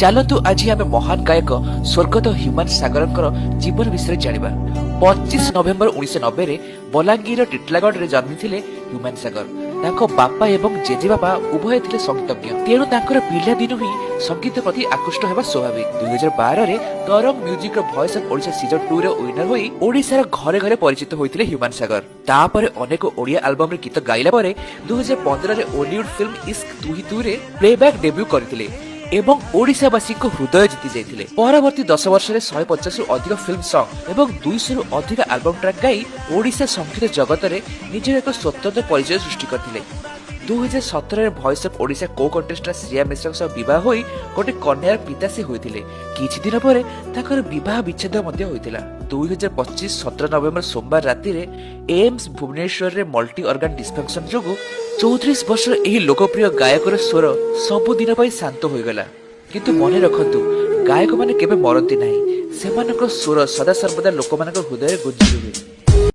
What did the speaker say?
ଚାଲନ୍ତୁ ଆଜି ଆମେ ମହାନ ଗାୟକ ସ୍ୱର୍ଗତ ହ୍ୟୁମାନ ସାଗରଙ୍କର ଜୀବନ ବିଷୟରେ ଜାଣିବା। 25 ନଭେମ୍ବର 1990ରେ ବଲାଙ୍ଗୀର ଟିଟିଲାଗଡ଼ରେ ଜନ୍ମିଥିଲେ ହ୍ୟୁମାନ ସାଗର। ତାଙ୍କ ବାପା ଏବଂ ଜେଜେବାପା ଉଭୟ ଥିଲେ ସଙ୍ଗୀତଜ୍ଞ, ତେଣୁ ତାଙ୍କର ପିଲାଦିନୁ ହିଁ ସଙ୍ଗୀତ ପ୍ରତି ଆକୃଷ୍ଟ ହେବା ସ୍ୱାଭାବିକ। 2012ରେ ତରଙ୍ଗ ମ୍ୟୁଜିକର ଭଏସ୍ ଅଫ୍ ଓଡ଼ିଶା ସିଜନ 2ର ୱିନର ହୋଇ ଓଡ଼ିଶାର ଘରେ ଘରେ ପରିଚିତ ହୋଇଥିଲେ ହ୍ୟୁମାନ ସାଗର। ତାପରେ ଅନେକ ଓଡ଼ିଆ ଆଲବମରେ ଗୀତ ଗାଇଲା ପରେ 2015ରେ ଓଲିଉଡ ଫିଲ୍ମ ଇସ୍କ ତୁ ହି ତୁରେ ପ୍ଲେବ୍ୟାକ୍ ଡେବ୍ୟୁ କରିଥିଲେ ଏବଂ ଓଡ଼ିଶାବାସୀଙ୍କ ହୃଦୟ ଜିତି ଯାଇଥିଲେ। ପରବର୍ତ୍ତୀ 10 ବର୍ଷରେ 150ରୁ ଅଧିକ ଫିଲ୍ମ ସଙ୍ଗ ଏବଂ 200ରୁ ଅଧିକ ଆଲବମ ଟ୍ରାକ୍ ଗାଇ ଓଡ଼ିଶା ସଙ୍ଗୀତ ଜଗତରେ ନିଜର ଏକ ସ୍ୱତନ୍ତ୍ର ପରିଚୟ ସୃଷ୍ଟି କରିଥିଲେ। 2017ରେ ଭଏସ୍ ଅଫ୍ ଓଡ଼ିଶା କୋ କଣ୍ଟେଷ୍ଟେଣ୍ଟ ଶ୍ରିୟା ମିଶ୍ରଙ୍କ ସହ ବିବାହ ହୋଇ ଗୋଟେ କନ୍ୟାର ପିତା ସେ ହୋଇଥିଲେ। କିଛି ଦିନ ପରେ ତାଙ୍କର ବିବାହ ବିଚ୍ଛେଦ ମଧ୍ୟ ହୋଇଥିଲା। 2025 17 ନଭେମ୍ବର ସୋମବାର ରାତିରେ ଏମ୍ସ ଭୁବନେଶ୍ୱରରେ ମଲ୍ଟି ଅର୍ଗାନ ଡିସଫଙ୍କସନ ଯୋଗୁଁ 34 ବର୍ଷର ଏହି ଲୋକପ୍ରିୟ ଗାୟକର ସ୍ୱର ସବୁଦିନ ପାଇଁ ଶାନ୍ତ ହୋଇଗଲା। କିନ୍ତୁ ମନେ ରଖନ୍ତୁ, ଗାୟକମାନେ କେବେ ମରନ୍ତି ନାହିଁ, ସେମାନଙ୍କ ସ୍ୱର ସଦାସର୍ବଦା ଲୋକମାନଙ୍କ ହୃଦୟରେ ଗୁଞ୍ଜି ରୁହେ।